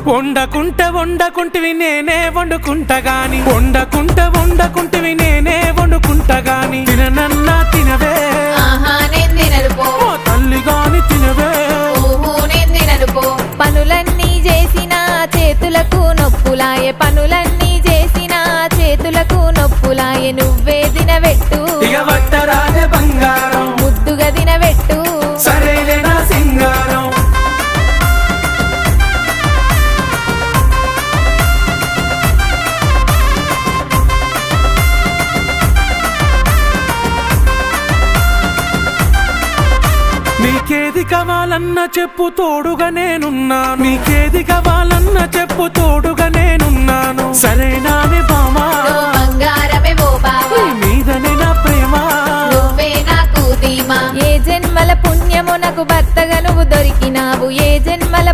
వండకుంటివి నేనే వండుకుంటా గాని వండకుంటివి నేనే వండుకుంటా గాని తిననన్నా తినవే ఓ తల్లి గాని తినవే పనులన్నీ చేసిన చేతులకు నొప్పులాయే పనులన్నీ చేసిన చేతులకు నొప్పులాయే నువ్వే దినవెట్టు ఇక వట్టరాజే బంగారం ముద్దుగా దినవెట్టు సరేలే నా సింగారం నీకేది కావాలన్నా చెప్పు తోడుగా నేనున్నాను నీకేది కావాలన్నా చెప్పు తోడుగా నేనున్నాను సరేనానే బామా బంగారమే ఓ బావా మీదనే నా ప్రేమ నువ్వే నాకు ధీమా ఏ జన్మల పుణ్యము నాకు భర్తగా నువ్వు దొరికినావు ఏ జన్మల